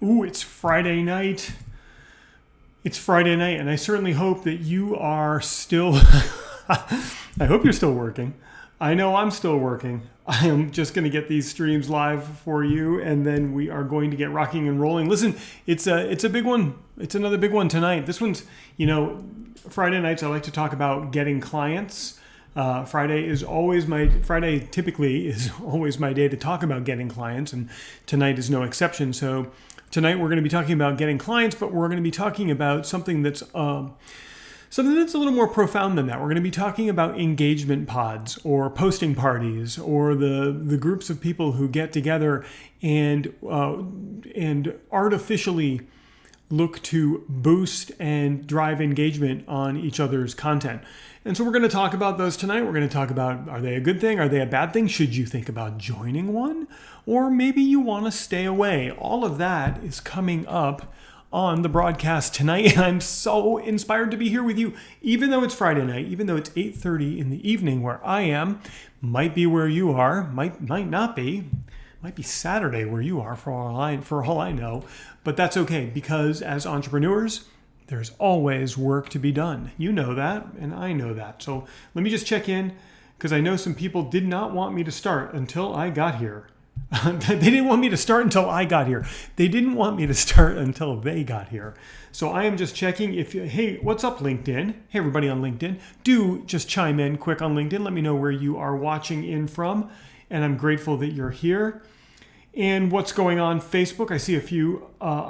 Ooh, it's Friday night. It's Friday night, and I certainly hope that you are still... I hope you're still working. I know I'm still working. I am just going to get these streams live for you, and then we are going to get rocking and rolling. Listen, it's a big one. It's another big one tonight. This one's, Friday nights I like to talk about getting clients. Friday typically is always my day to talk about getting clients, and tonight is no exception. So tonight we're going to be talking about getting clients, but we're going to be talking about something that's a little more profound than that. We're going to be talking about engagement pods or posting parties or the groups of people who get together and artificially look to boost and drive engagement on each other's content. And so we're going to talk about those tonight. We're going to talk about, are they a good thing? Are they a bad thing? Should you think about joining one? Or maybe you want to stay away. All of that is coming up on the broadcast tonight. I'm so inspired to be here with you, even though it's Friday night, even though it's 8:30 in the evening where I am. Might be where you are, might not be. Might be Saturday where you are for all I know. But that's okay, because as entrepreneurs, there's always work to be done. You know that, and I know that. So let me just check in, because I know some people did not want me to start until I got here. They didn't want me to start until I got here. They didn't want me to start until they got here. So I am just checking hey, what's up, LinkedIn? Hey, everybody on LinkedIn. Do just chime in quick on LinkedIn. Let me know where you are watching in from. And I'm grateful that you're here. And what's going on Facebook? I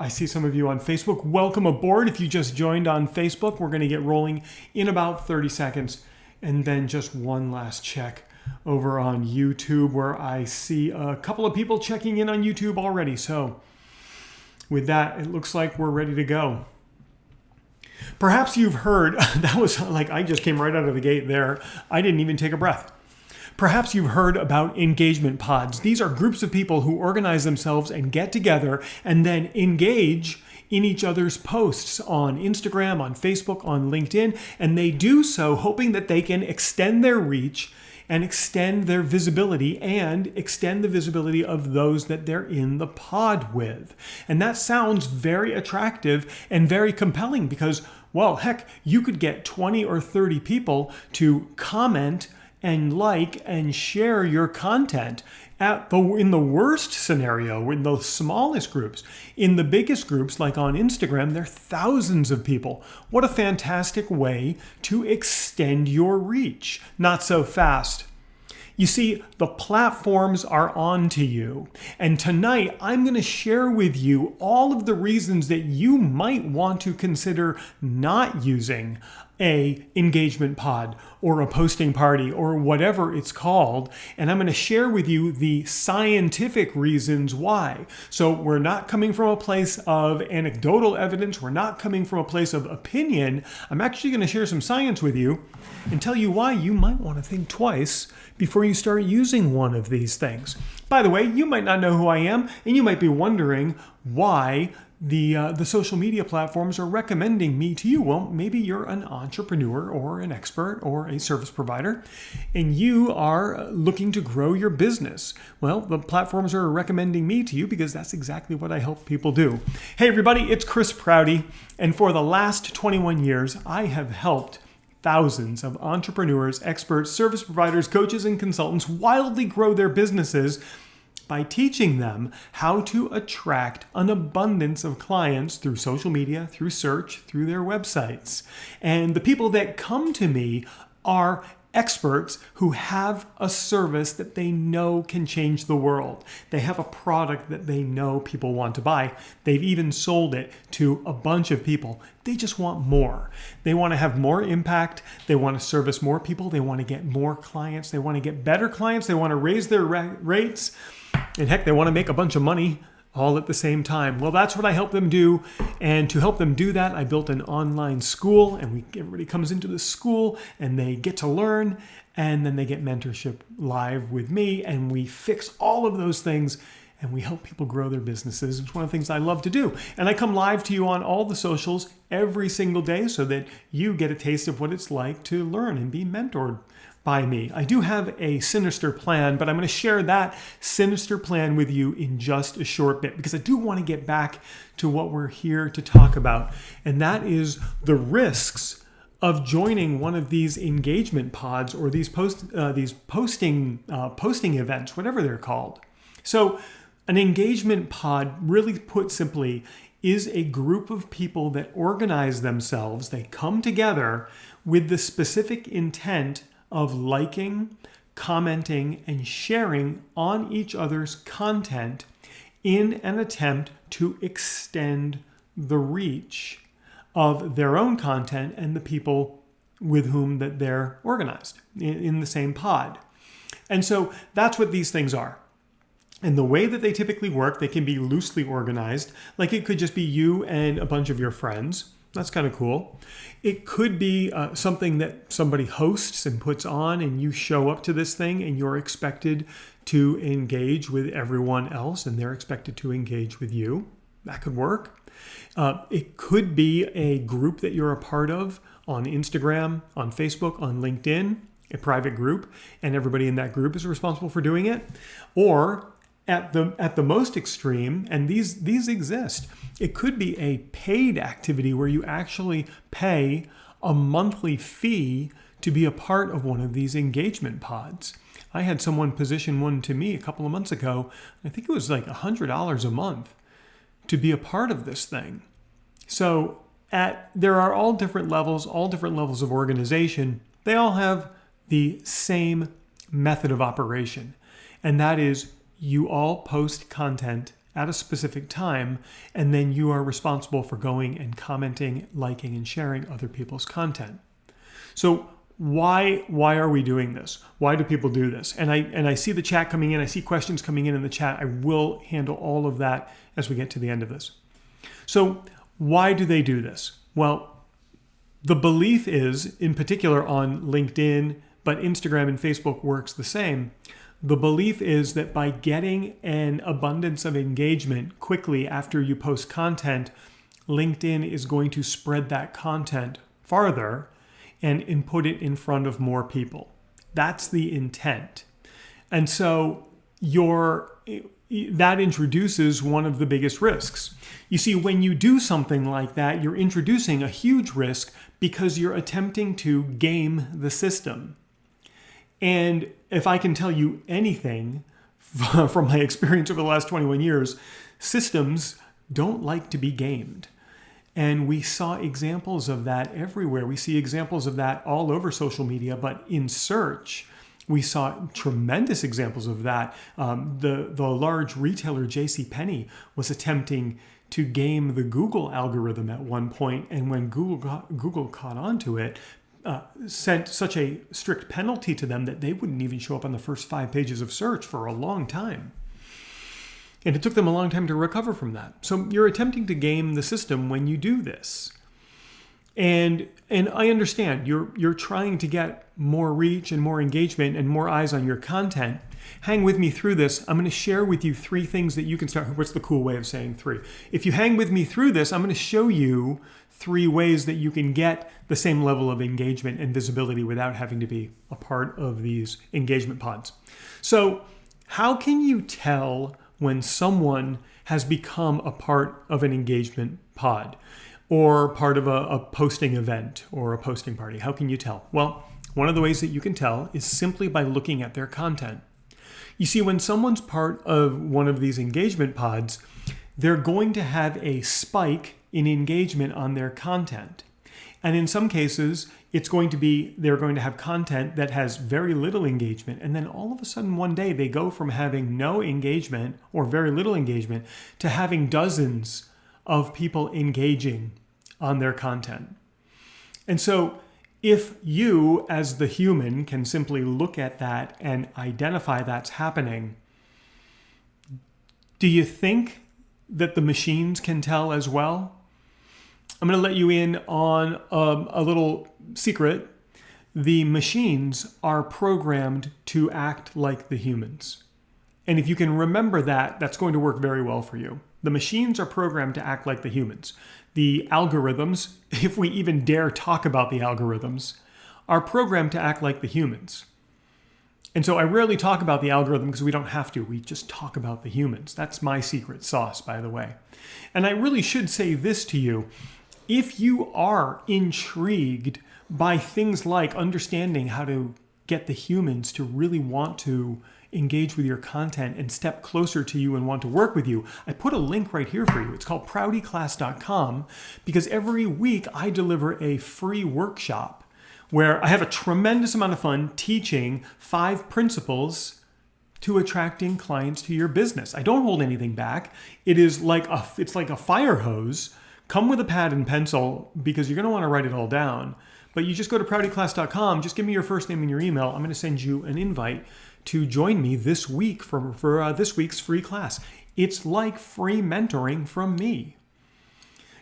see some of you on Facebook. Welcome aboard. If you just joined on Facebook, we're going to get rolling in about 30 seconds. And then just one last check over on YouTube, where I see a couple of people checking in on YouTube already. So with that, it looks like we're ready to go. Perhaps you've heard, that was like, I just came right out of the gate there. I didn't even take a breath. Perhaps you've heard about engagement pods. These are groups of people who organize themselves and get together and then engage in each other's posts on Instagram, on Facebook, on LinkedIn, and they do so hoping that they can extend their reach and extend their visibility and extend the visibility of those that they're in the pod with. And that sounds very attractive and very compelling because, well, heck, you could get 20 or 30 people to comment and like and share your content in the worst scenario, in the smallest groups. In the biggest groups, like on Instagram, there are thousands of people. What a fantastic way to extend your reach. Not so fast. You see, the platforms are on to you. And tonight, I'm going to share with you all of the reasons that you might want to consider not using a engagement pod or a posting party or whatever it's called. And I'm going to share with you the scientific reasons why. So we're not coming from a place of anecdotal evidence. We're not coming from a place of opinion. I'm actually going to share some science with you and tell you why you might want to think twice before you start using one of these things. By the way, you might not know who I am, and you might be wondering why the social media platforms are recommending me to you. Well, maybe you're an entrepreneur or an expert or a service provider, and you are looking to grow your business. Well, the platforms are recommending me to you because that's exactly what I help people do. Hey, everybody, it's Chris Prouty, and for the last 21 years, I have helped thousands of entrepreneurs, experts, service providers, coaches, and consultants wildly grow their businesses by teaching them how to attract an abundance of clients through social media, through search, through their websites. And the people that come to me are experts who have a service that they know can change the world. They have a product that they know people want to buy. They've even sold it to a bunch of people. They just want more. They want to have more impact. They want to service more people. They want to get more clients. They want to get better clients. They want to raise their rates. And heck, they want to make a bunch of money all at the same time. Well, that's what I help them do. And to help them do that, I built an online school, and everybody comes into the school and they get to learn, and then they get mentorship live with me, and we fix all of those things and we help people grow their businesses. It's one of the things I love to do. And I come live to you on all the socials every single day so that you get a taste of what it's like to learn and be mentored by me. I do have a sinister plan, but I'm going to share that sinister plan with you in just a short bit because I do want to get back to what we're here to talk about, and that is the risks of joining one of these engagement pods or these posting events, whatever they're called. So an engagement pod, really put simply, is a group of people that organize themselves. They come together with the specific intent of liking, commenting, and sharing on each other's content in an attempt to extend the reach of their own content and the people with whom that they're organized in the same pod. And so that's what these things are. And the way that they typically work, they can be loosely organized. Like it could just be you and a bunch of your friends. That's kind of cool. It could be something that somebody hosts and puts on, and you show up to this thing and you're expected to engage with everyone else and they're expected to engage with you. That could work. It could be a group that you're a part of on Instagram, on Facebook, on LinkedIn, a private group, and everybody in that group is responsible for doing it. Or at the most extreme, and these exist, it could be a paid activity where you actually pay a monthly fee to be a part of one of these engagement pods. I had someone position one to me a couple of months ago. I think it was like $100 a month to be a part of this thing. So there are all different levels of organization. They all have the same method of operation, and that is you all post content at a specific time, and then you are responsible for going and commenting, liking, and sharing other people's content. So why are we doing this? Why do people do this? And I see the chat coming in. I see questions coming in the chat. I will handle all of that as we get to the end of this. So why do they do this? Well, the belief is, in particular on LinkedIn, but Instagram and Facebook works the same. The belief is that by getting an abundance of engagement quickly after you post content, LinkedIn is going to spread that content farther and put it in front of more people. That's the intent. And so that introduces one of the biggest risks. You see, when you do something like that, you're introducing a huge risk because you're attempting to game the system. And if I can tell you anything from my experience over the last 21 years, systems don't like to be gamed. And we saw examples of that everywhere. We see examples of that all over social media, but in search, we saw tremendous examples of that. The large retailer JCPenney was attempting to game the Google algorithm at one point, and when Google caught on to it, sent such a strict penalty to them that they wouldn't even show up on the first 5 pages of search for a long time. And it took them a long time to recover from that. So you're attempting to game the system when you do this. And I understand you're trying to get more reach and more engagement and more eyes on your content. Hang with me through this. I'm going to share with you 3 things that you can start. What's the cool way of saying 3? If you hang with me through this, I'm going to show you 3 ways that you can get the same level of engagement and visibility without having to be a part of these engagement pods. So how can you tell when someone has become a part of an engagement pod or part of a posting event or a posting party? How can you tell? Well, one of the ways that you can tell is simply by looking at their content. You see, when someone's part of one of these engagement pods, they're going to have a spike in engagement on their content. And in some cases, they're going to have content that has very little engagement. And then all of a sudden one day they go from having no engagement or very little engagement to having dozens of people engaging on their content. And so if you, as the human, can simply look at that and identify that's happening, do you think that the machines can tell as well? I'm going to let you in on a little secret. The machines are programmed to act like the humans. And if you can remember that, that's going to work very well for you. The machines are programmed to act like the humans. The algorithms, if we even dare talk about the algorithms, are programmed to act like the humans. And so I rarely talk about the algorithm because we don't have to. We just talk about the humans. That's my secret sauce, by the way. And I really should say this to you. If you are intrigued by things like understanding how to get the humans to really want to engage with your content and step closer to you and want to work with you, I put a link right here for you. It's called proutyclass.com, because every week I deliver a free workshop where I have a tremendous amount of fun teaching 5 principles to attracting clients to your business. I don't hold anything back. It's like a fire hose. Come with a pad and pencil because you're going to want to write it all down. But you just go to proutyclass.com, just give me your first name and your email. I'm going to send you an invite to join me this week for this week's free class. It's like free mentoring from me.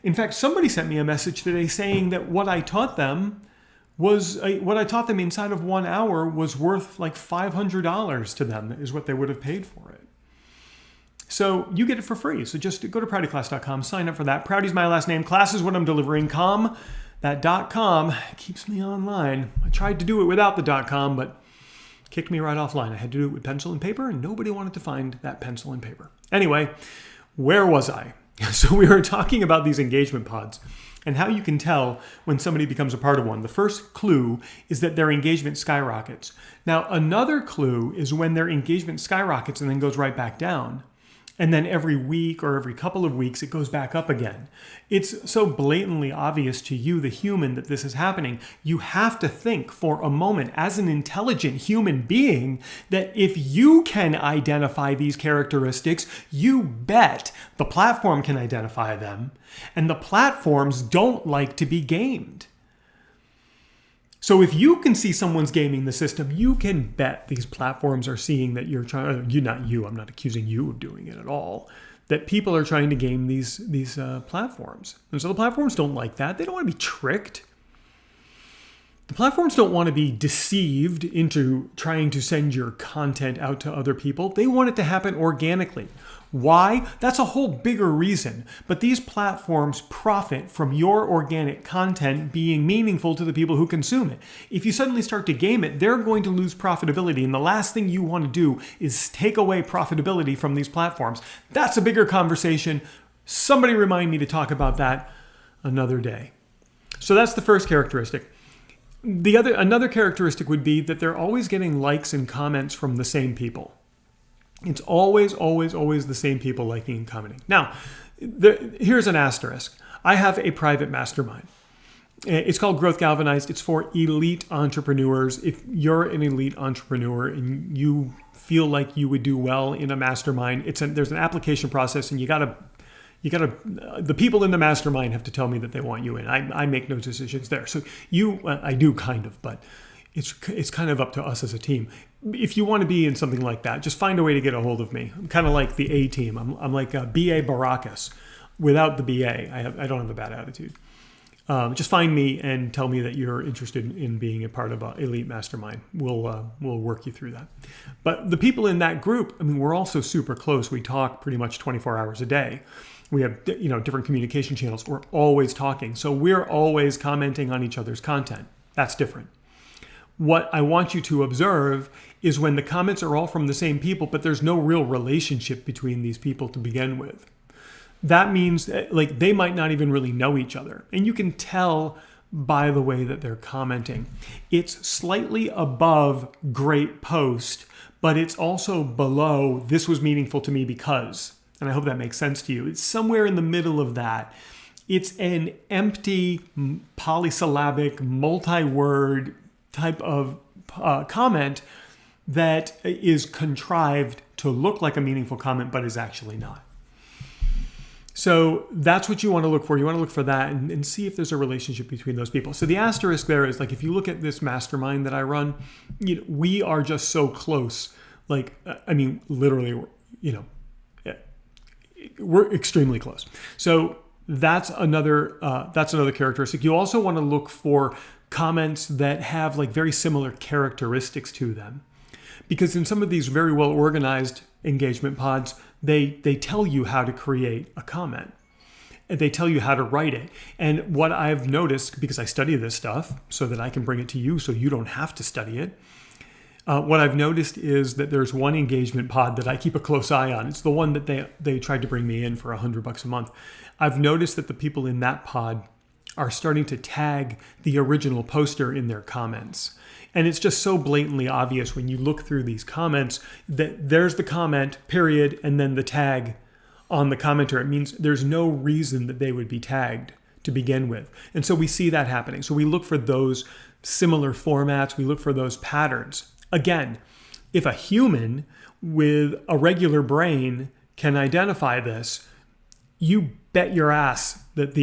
In fact, somebody sent me a message today saying that what I taught them inside of 1 hour was worth like $500 to them, is what they would have paid for it. So you get it for free. So just go to proutyclass.com, sign up for that. Prouty's my last name. Class is what I'm delivering. That .com keeps me online. I tried to do it without the .com, but kicked me right offline. I had to do it with pencil and paper, and nobody wanted to find that pencil and paper. Anyway, where was I? So we were talking about these engagement pods and how you can tell when somebody becomes a part of one. The first clue is that their engagement skyrockets. Now, another clue is when their engagement skyrockets and then goes right back down. And then every week or every couple of weeks, it goes back up again. It's so blatantly obvious to you, the human, that this is happening. You have to think for a moment as an intelligent human being that if you can identify these characteristics, you bet the platform can identify them. And the platforms don't like to be gamed. So if you can see someone's gaming the system, you can bet these platforms are seeing that you're trying, I'm not accusing you of doing it at all, that people are trying to game these platforms. And so the platforms don't like that. They don't want to be tricked. The platforms don't want to be deceived into trying to send your content out to other people. They want it to happen organically. Why? That's a whole bigger reason. But these platforms profit from your organic content being meaningful to the people who consume it. If you suddenly start to game it, they're going to lose profitability. And the last thing you want to do is take away profitability from these platforms. That's a bigger conversation. Somebody remind me to talk about that another day. So that's the first characteristic. Another characteristic would be that they're always getting likes and comments from the same people. It's always, always, always the same people liking and commenting. Now, here's an asterisk. I have a private mastermind. It's called Growth Galvanized. It's for elite entrepreneurs. If you're an elite entrepreneur and you feel like you would do well in a mastermind, there's an application process, and the people in the mastermind have to tell me that they want you in. I make no decisions there. So I do kind of, but it's kind of up to us as a team. If you want to be in something like that, just find a way to get a hold of me. I'm kind of like the A team. I'm like a BA Baracus without the BA. I don't have a bad attitude. Just find me and tell me that you're interested in being a part of an elite mastermind. We'll work you through that. But the people in that group, we're also super close. We talk pretty much 24 hours a day. We have different communication channels. We're always talking. So we're always commenting on each other's content. That's different. What I want you to observe is when the comments are all from the same people, but there's no real relationship between these people to begin with. That means that, they might not even really know each other. And you can tell by the way that they're commenting. It's slightly above great post, but it's also below this was meaningful to me because, and I hope that makes sense to you. It's somewhere in the middle of that. It's an empty, polysyllabic, multi-word type of comment that is contrived to look like a meaningful comment, but is actually not. So that's what you want to look for. You want to look for that and see if there's a relationship between those people. So the asterisk there is if you look at this mastermind that I run, we are just so close. Literally, we're extremely close. So that's another characteristic. You also want to look for comments that have very similar characteristics to them. Because in some of these very well organized engagement pods, they tell you how to create a comment. And they tell you how to write it. And what I've noticed, because I study this stuff so that I can bring it to you so you don't have to study it, What I've noticed is that there's one engagement pod that I keep a close eye on. It's the one that they tried to bring me in for $100 a month. I've noticed that the people in that pod are starting to tag the original poster in their comments. And it's just so blatantly obvious when you look through these comments that there's the comment, period, and then the tag on the commenter. It means there's no reason that they would be tagged to begin with. And so we see that happening. So we look for those similar formats. We look for those patterns. Again, if a human with a regular brain can identify this, you bet your ass that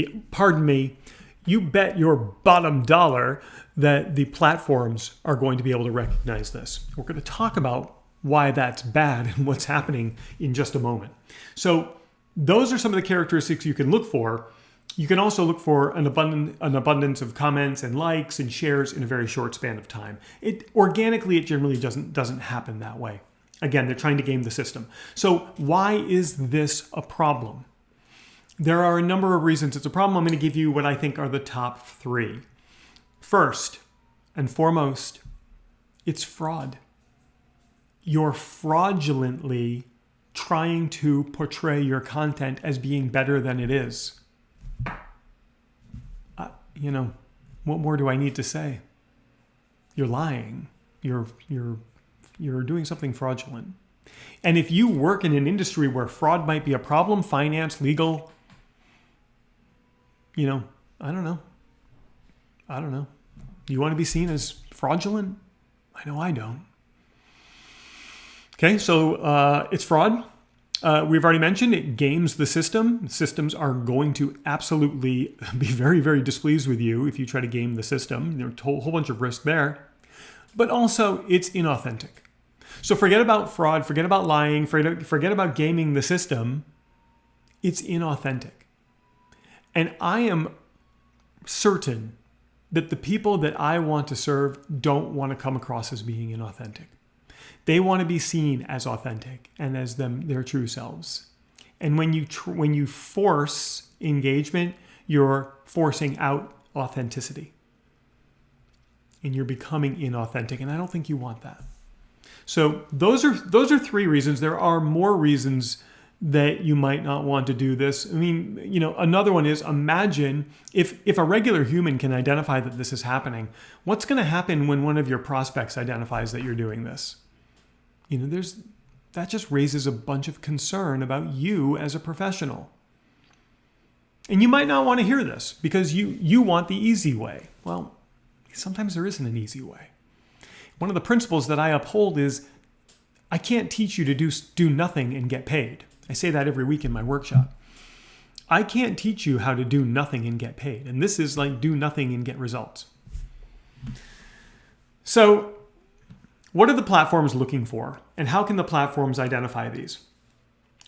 you bet your bottom dollar that the platforms are going to be able to recognize this. We're going to talk about why that's bad and what's happening in just a moment. So those are some of the characteristics you can look for. You can also look for an abundance of comments and likes and shares in a very short span of time. Organically, it generally doesn't happen that way. Again, they're trying to game the system. So why is this a problem? There are a number of reasons it's a problem. I'm going to give you what I think are the top 3. First and foremost, it's fraud. You're fraudulently trying to portray your content as being better than it is. What more do I need to say? You're lying. You're doing something fraudulent. And if you work in an industry where fraud might be a problem, finance, legal, I don't know. You want to be seen as fraudulent? I know I don't. Okay, so it's fraud. We've already mentioned it games the system. Systems are going to absolutely be very, very displeased with you if you try to game the system. There's a whole bunch of risk there. But also, it's inauthentic. So forget about fraud, forget about lying, forget about gaming the system. It's inauthentic. And I am certain that the people that I want to serve don't want to come across as being inauthentic. They want to be seen as authentic and as their true selves. And when you force engagement, you're forcing out authenticity. And you're becoming inauthentic. And I don't think you want that. So those are 3 reasons. There are more reasons that you might not want to do this. I mean, another one is, imagine if a regular human can identify that this is happening, what's going to happen when one of your prospects identifies that you're doing this? That just raises a bunch of concern about you as a professional. And you might not want to hear this because you want the easy way. Well, sometimes there isn't an easy way. One of the principles that I uphold is I can't teach you to do nothing and get paid. I say that every week in my workshop. I can't teach you how to do nothing and get paid. And this is like do nothing and get results. So what are the platforms looking for? And how can the platforms identify these?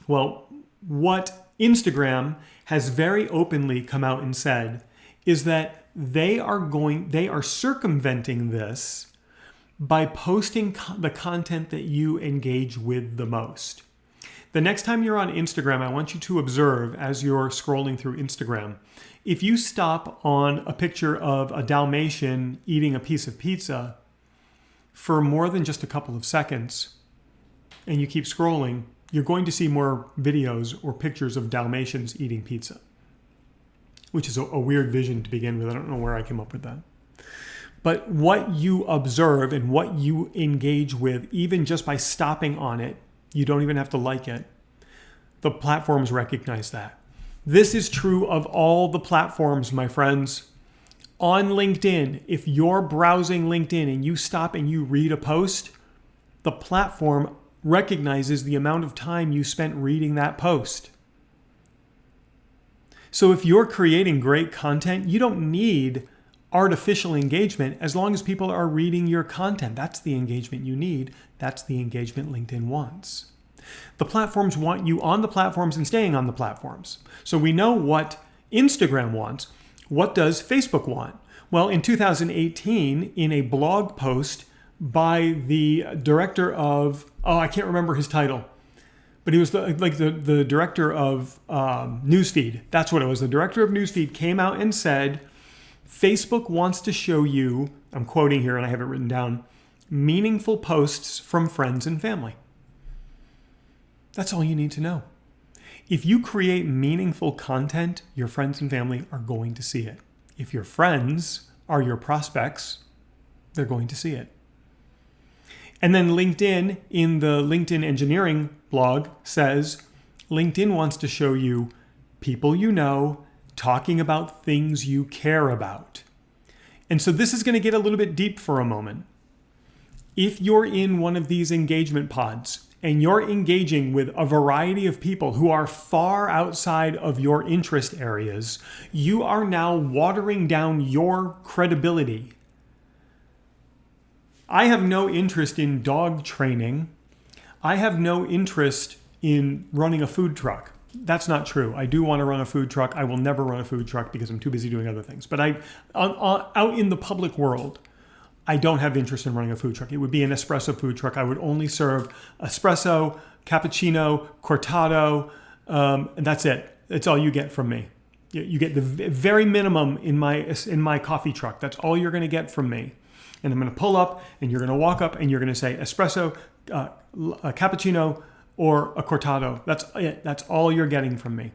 Well, what Instagram has very openly come out and said is that they are circumventing this by posting the content that you engage with the most. The next time you're on Instagram, I want you to observe as you're scrolling through Instagram, if you stop on a picture of a Dalmatian eating a piece of pizza for more than just a couple of seconds, and you keep scrolling, you're going to see more videos or pictures of Dalmatians eating pizza, which is a weird vision to begin with. I don't know where I came up with that. But what you observe and what you engage with, even just by stopping on it, you don't even have to like it. The platforms recognize that. This is true of all the platforms, my friends. On LinkedIn, if you're browsing LinkedIn and you stop and you read a post, the platform recognizes the amount of time you spent reading that post. So if you're creating great content, you don't need artificial engagement as long as people are reading your content. That's the engagement you need. That's the engagement LinkedIn wants. The platforms want you on the platforms and staying on the platforms. So we know what Instagram wants. What does Facebook want? Well, in 2018, in a blog post by the director of, I can't remember his title, but he was the director of Newsfeed. That's what it was. The director of Newsfeed came out and said, Facebook wants to show you, I'm quoting here and I have it written down, meaningful posts from friends and family. That's all you need to know. If you create meaningful content, your friends and family are going to see it. If your friends are your prospects, they're going to see it. And then LinkedIn, in the LinkedIn engineering blog, says LinkedIn wants to show you people you know talking about things you care about. And so this is going to get a little bit deep for a moment. If you're in one of these engagement pods and you're engaging with a variety of people who are far outside of your interest areas, you are now watering down your credibility. I have no interest in dog training. I have no interest in running a food truck. That's not true. I do want to run a food truck. I will never run a food truck because I'm too busy doing other things. But out in the public world, I don't have interest in running a food truck. It would be an espresso food truck. I would only serve espresso, cappuccino, cortado, and that's it. That's all you get from me. You get the very minimum in my coffee truck. That's all you're going to get from me. And I'm going to pull up, and you're going to walk up, and you're going to say espresso, a cappuccino, or a cortado. That's it. That's all you're getting from me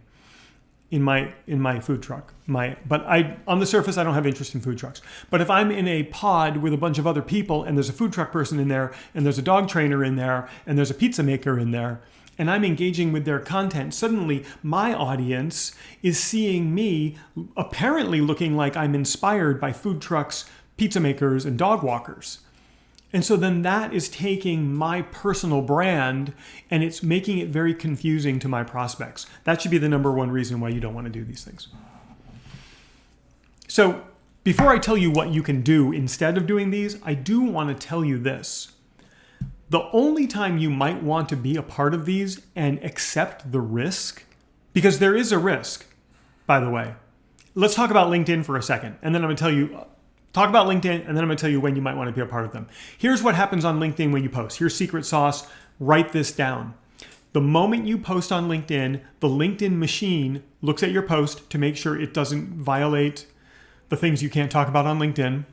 in my food truck. But on the surface, I don't have interest in food trucks. But if I'm in a pod with a bunch of other people, and there's a food truck person in there, and there's a dog trainer in there, and there's a pizza maker in there, and I'm engaging with their content, suddenly my audience is seeing me apparently looking like I'm inspired by food trucks, pizza makers, and dog walkers. And so then that is taking my personal brand and it's making it very confusing to my prospects. That should be the number one reason why you don't want to do these things. So before I tell you what you can do instead of doing these, I do want to tell you this. The only time you might want to be a part of these and accept the risk, because there is a risk, by the way. Let's talk about LinkedIn for a second, and then I'm going to tell you, talk about LinkedIn, and then I'm going to tell you when you might want to be a part of them. Here's what happens on LinkedIn when you post. Here's secret sauce. Write this down. The moment you post on LinkedIn, the LinkedIn machine looks at your post to make sure it doesn't violate the things you can't talk about on LinkedIn.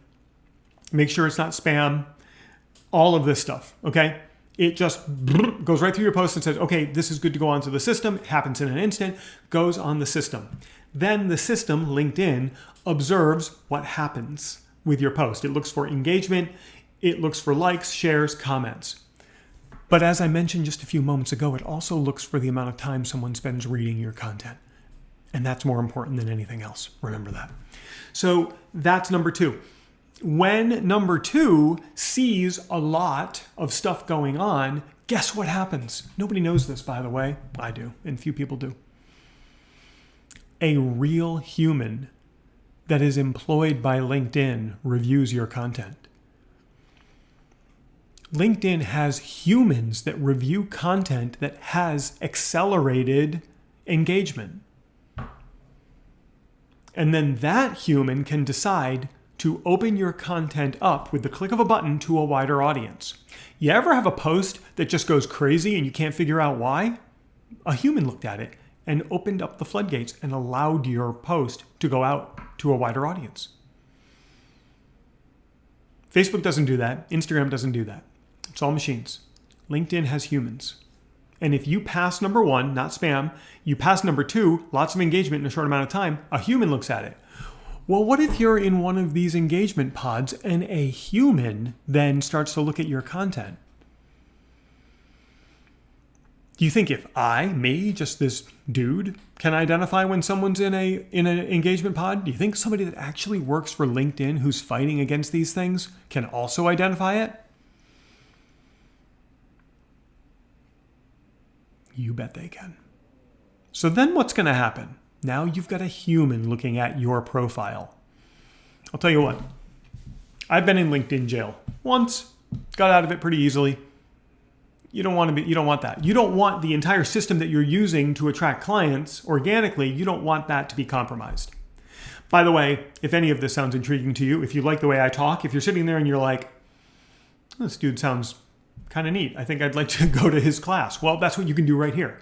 Make sure it's not spam. All of this stuff, okay? It just goes right through your post and says, okay, this is good to go onto the system. It happens in an instant, goes on the system. Then the system, LinkedIn, observes what happens with your post. It looks for engagement. It looks for likes, shares, comments. But as I mentioned just a few moments ago, it also looks for the amount of time someone spends reading your content. And that's more important than anything else. Remember that. So that's number two. When number two sees a lot of stuff going on, guess what happens? Nobody knows this, by the way. I do, and few people do. A real human that is employed by LinkedIn reviews your content. LinkedIn has humans that review content that has accelerated engagement. And then that human can decide to open your content up with the click of a button to a wider audience. You ever have a post that just goes crazy and you can't figure out why? A human looked at it and opened up the floodgates and allowed your post to go out to a wider audience. Facebook doesn't do that. Instagram doesn't do that. It's all machines. LinkedIn has humans. And if you pass number one, not spam, you pass number two, lots of engagement in a short amount of time, a human looks at it. Well, what if you're in one of these engagement pods and a human then starts to look at your content? Do you think if me, just this dude, can identify when someone's in an engagement pod? Do you think somebody that actually works for LinkedIn who's fighting against these things can also identify it? You bet they can. So then what's going to happen? Now you've got a human looking at your profile. I'll tell you what. I've been in LinkedIn jail once. Got out of it pretty easily. You don't want that. You don't want the entire system that you're using to attract clients organically. You don't want that to be compromised. By the way, if any of this sounds intriguing to you, if you like the way I talk, if you're sitting there and you're like, this dude sounds kind of neat. I think I'd like to go to his class. Well, that's what you can do right here.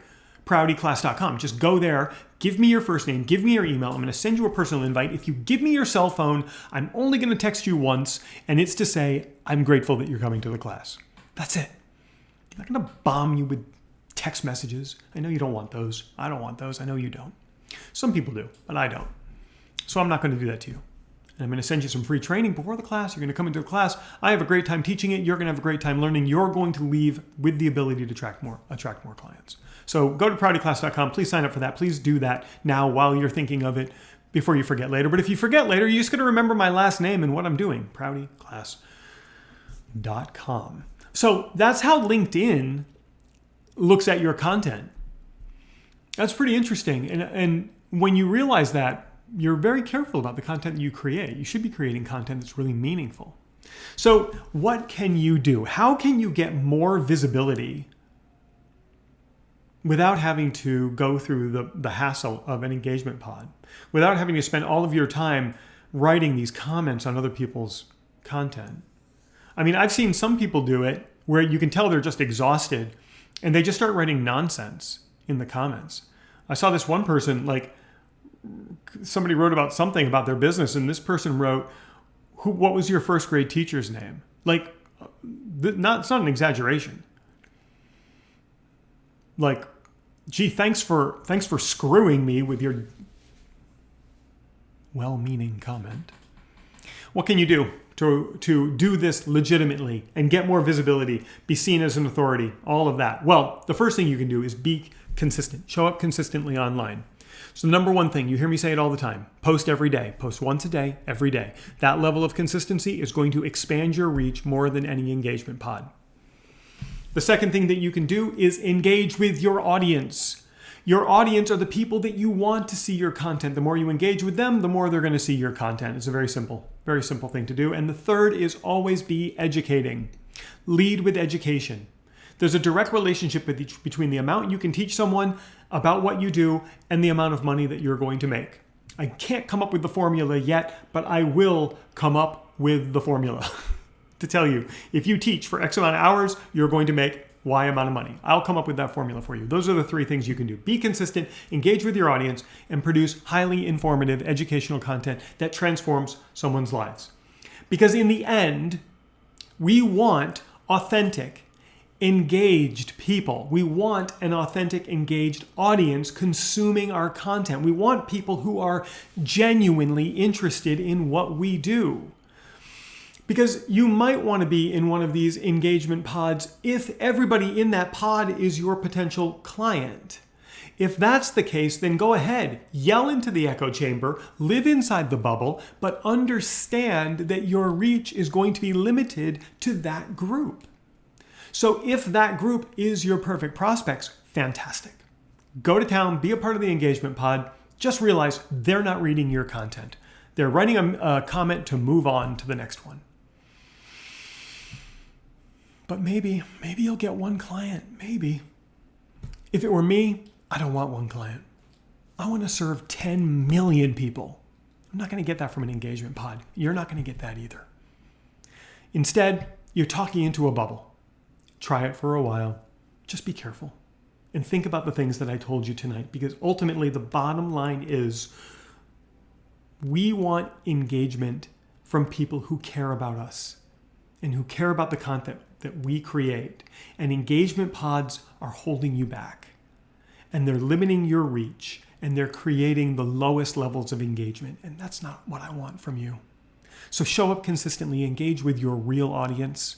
proutyclass.com. Just go there, give me your first name, give me your email. I'm going to send you a personal invite. If you give me your cell phone, I'm only going to text you once, and it's to say, I'm grateful that you're coming to the class. That's it. I'm not going to bomb you with text messages. I know you don't want those. I don't want those. I know you don't. Some people do, but I don't. So I'm not going to do that to you. And I'm going to send you some free training before the class. You're going to come into the class. I have a great time teaching it. You're going to have a great time learning. You're going to leave with the ability to attract more clients. So go to proutyclass.com. Please sign up for that. Please do that now while you're thinking of it before you forget later. But if you forget later, you're just going to remember my last name and what I'm doing, proutyclass.com. So that's how LinkedIn looks at your content. That's pretty interesting. And when you realize that, you're very careful about the content that you create. You should be creating content that's really meaningful. So what can you do? How can you get more visibility without having to go through the hassle of an engagement pod, without having to spend all of your time writing these comments on other people's content? I mean, I've seen some people do it where you can tell they're just exhausted and they just start writing nonsense in the comments. I saw this one person, somebody wrote about something about their business, and this person wrote, what was your first grade teacher's name? It's not an exaggeration. Gee, thanks for screwing me with your well-meaning comment. What can you do to do this legitimately and get more visibility, be seen as an authority, all of that? Well, the first thing you can do is be consistent. Show up consistently online. So the number one thing, you hear me say it all the time, post every day. Post once a day, every day. That level of consistency is going to expand your reach more than any engagement pod. The second thing that you can do is engage with your audience. Your audience are the people that you want to see your content. The more you engage with them, the more they're going to see your content. It's a very simple thing to do. And the third is always be educating. Lead with education. There's a direct relationship between the amount you can teach someone about what you do and the amount of money that you're going to make. I can't come up with the formula yet, but I will come up with the formula to tell you, if you teach for X amount of hours, you're going to make Y amount of money. I'll come up with that formula for you. Those are the three things you can do. Be consistent, engage with your audience, and produce highly informative educational content that transforms someone's lives. Because in the end, we want authentic, engaged people. We want an authentic, engaged audience consuming our content. We want people who are genuinely interested in what we do. Because you might want to be in one of these engagement pods if everybody in that pod is your potential client. If that's the case, then go ahead, yell into the echo chamber, live inside the bubble, but understand that your reach is going to be limited to that group. So if that group is your perfect prospects, fantastic. Go to town, be a part of the engagement pod. Just realize they're not reading your content. They're writing a comment to move on to the next one. But maybe you'll get one client, maybe. If it were me, I don't want one client. I want to serve 10 million people. I'm not going to get that from an engagement pod. You're not going to get that either. Instead, you're talking into a bubble. Try it for a while. Just be careful. And think about the things that I told you tonight, because ultimately the bottom line is we want engagement from people who care about us and who care about the content that we create. And engagement pods are holding you back. And they're limiting your reach. And they're creating the lowest levels of engagement. And that's not what I want from you. So show up consistently, engage with your real audience,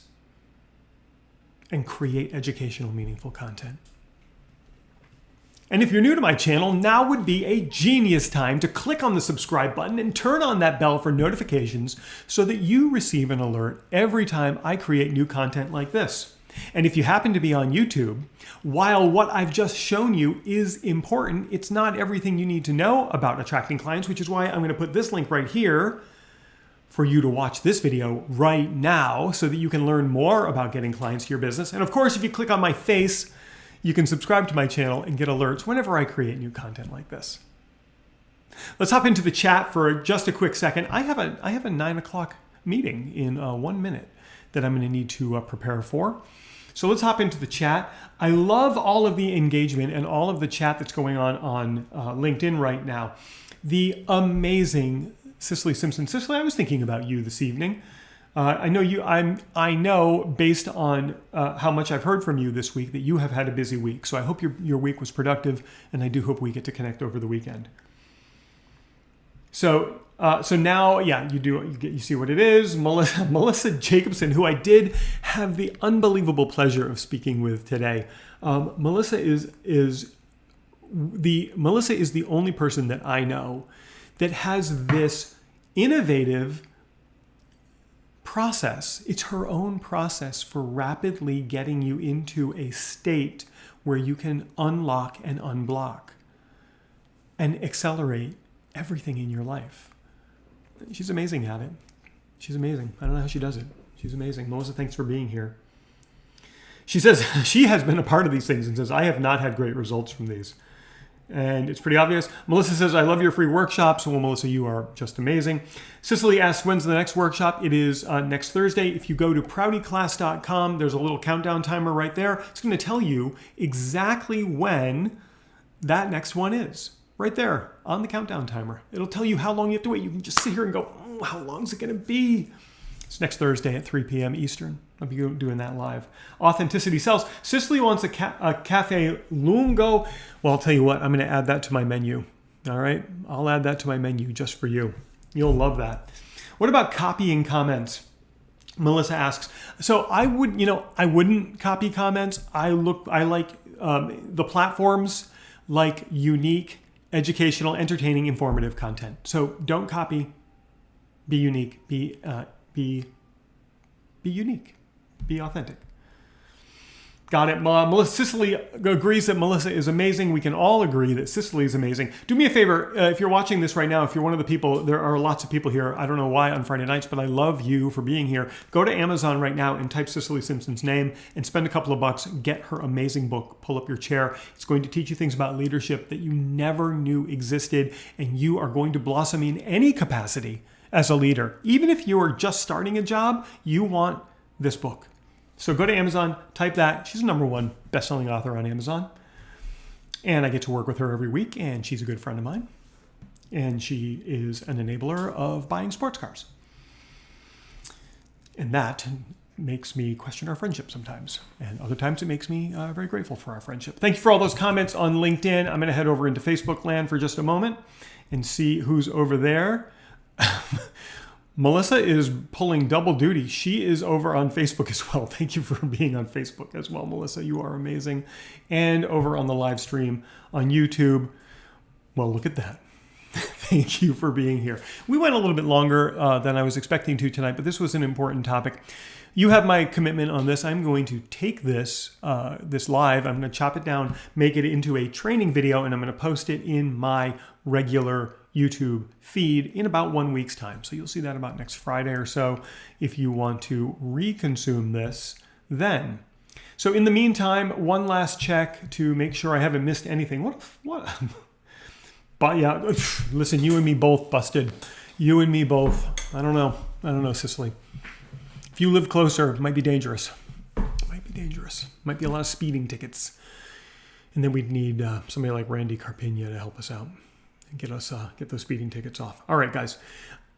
and create educational, meaningful content. And if you're new to my channel, now would be a genius time to click on the subscribe button and turn on that bell for notifications so that you receive an alert every time I create new content like this. And if you happen to be on YouTube, while what I've just shown you is important, it's not everything you need to know about attracting clients, which is why I'm going to put this link right here for you to watch this video right now so that you can learn more about getting clients to your business. And of course, if you click on my face, you can subscribe to my channel and get alerts whenever I create new content like this. Let's hop into the chat for just a quick second. I have a 9 o'clock meeting in 1 minute that I'm going to need to prepare for. So let's hop into the chat. I love all of the engagement and all of the chat that's going on LinkedIn right now. The amazing Cicely Simpson. Cicely, I was thinking about you this evening. I know you. I know based on how much I've heard from you this week that you have had a busy week. So I hope your week was productive, and I do hope we get to connect over the weekend. So now, yeah, you see what it is. Melissa Jacobson, who I did have the unbelievable pleasure of speaking with today. Melissa is the only person that I know that has this innovative process. It's her own process for rapidly getting you into a state where you can unlock and unblock and accelerate everything in your life. She's amazing at it. She's amazing. I don't know how she does it. She's amazing. Melissa, thanks for being here. She says she has been a part of these things and says, I have not had great results from these. And it's pretty obvious. Melissa says, I love your free workshops. Well, Melissa, you are just amazing. Cicely asks, when's the next workshop? It is next Thursday. If you go to proutyclass.com, there's a little countdown timer right there. It's going to tell you exactly when that next one is. Right there on the countdown timer. It'll tell you how long you have to wait. You can just sit here and go, how long is it going to be? It's next Thursday at 3 p.m. Eastern. I'll be doing that live. Authenticity sells. Cicely wants a cafe lungo. Well, I'll tell you what, I'm going to add that to my menu. All right? I'll add that to my menu just for you. You'll love that. What about copying comments? Melissa asks. So I wouldn't copy comments. I like the platforms like unique, educational, entertaining, informative content. So don't copy. Be unique. Be unique. Be authentic. Got it. Cicely agrees that Melissa is amazing. We can all agree that Cicely is amazing. Do me a favor, if you're watching this right now, if you're one of the people, there are lots of people here. I don't know why on Friday nights, but I love you for being here. Go to Amazon right now and type Cicely Simpson's name and spend a couple of bucks. Get her amazing book, Pull Up Your Chair. It's going to teach you things about leadership that you never knew existed, and you are going to blossom in any capacity as a leader. Even if you are just starting a job, you want this book. So go to Amazon, type that. She's a #1 best-selling author on Amazon. And I get to work with her every week, and she's a good friend of mine. And she is an enabler of buying sports cars. And that makes me question our friendship sometimes. And other times it makes me very grateful for our friendship. Thank you for all those comments on LinkedIn. I'm going to head over into Facebook land for just a moment and see who's over there. Melissa is pulling double duty. She is over on Facebook as well. Thank you for being on Facebook as well, Melissa. You are amazing. And over on the live stream on YouTube. Well, look at that. Thank you for being here. We went a little bit longer than I was expecting to tonight, but this was an important topic. You have my commitment on this. I'm going to take this live. I'm going to chop it down, make it into a training video, and I'm going to post it in my regular YouTube feed in about 1 week's time. So you'll see that about next Friday or so if you want to reconsume this then. So in the meantime, one last check to make sure I haven't missed anything. What? But yeah, listen, you and me both busted. You and me both. I don't know, Cicely. If you live closer, it might be dangerous. Might be a lot of speeding tickets. And then we'd need somebody like Randy Carpina to help us out. Get those speeding tickets off. All right, guys.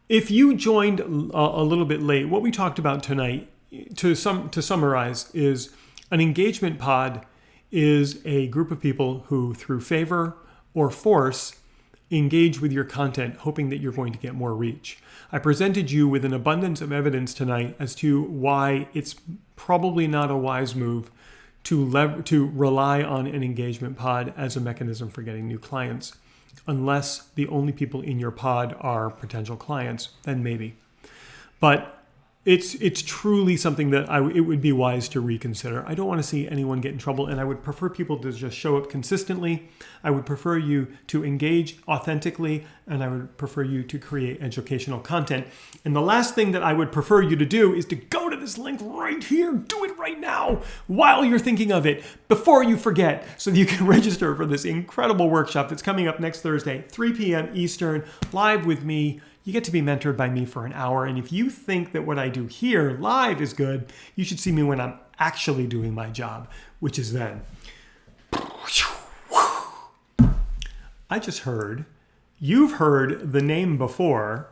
If you joined a little bit late, what we talked about tonight, to summarize, is an engagement pod is a group of people who, through favor or force, engage with your content, hoping that you're going to get more reach. I presented you with an abundance of evidence tonight as to why it's probably not a wise move to rely on an engagement pod as a mechanism for getting new clients. Unless the only people in your pod are potential clients, then maybe. But it's truly something that it would be wise to reconsider. I don't want to see anyone get in trouble, and I would prefer people to just show up consistently. I would prefer you to engage authentically, and I would prefer you to create educational content. And the last thing that I would prefer you to do is to go to this link right here. Do it right now while you're thinking of it, before you forget, so that you can register for this incredible workshop that's coming up next Thursday, 3 p.m. Eastern, live with me. You get to be mentored by me for an hour. And if you think that what I do here live is good, you should see me when I'm actually doing my job, which is then. I just heard, you've heard the name before,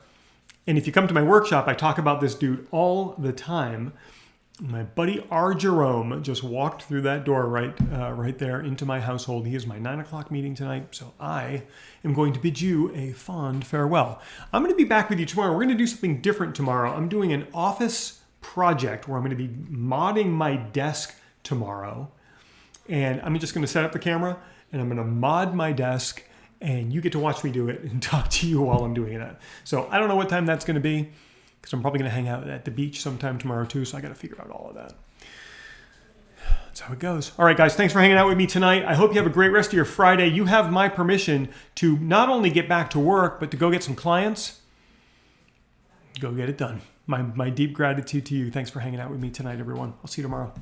and if you come to my workshop, I talk about this dude all the time. My buddy R. Jerome just walked through that door right there into my household. He is my 9 o'clock meeting tonight, so I am going to bid you a fond farewell. I'm going to be back with you tomorrow. We're going to do something different tomorrow. I'm doing an office project where I'm going to be modding my desk tomorrow, and I'm just going to set up the camera, and I'm going to mod my desk, and you get to watch me do it and talk to you while I'm doing that. So I don't know what time that's going to be, because I'm probably going to hang out at the beach sometime tomorrow too, so I got to figure out all of that. That's how it goes. All right, guys, thanks for hanging out with me tonight. I hope you have a great rest of your Friday. You have my permission to not only get back to work, but to go get some clients. Go get it done. My deep gratitude to you. Thanks for hanging out with me tonight, everyone. I'll see you tomorrow.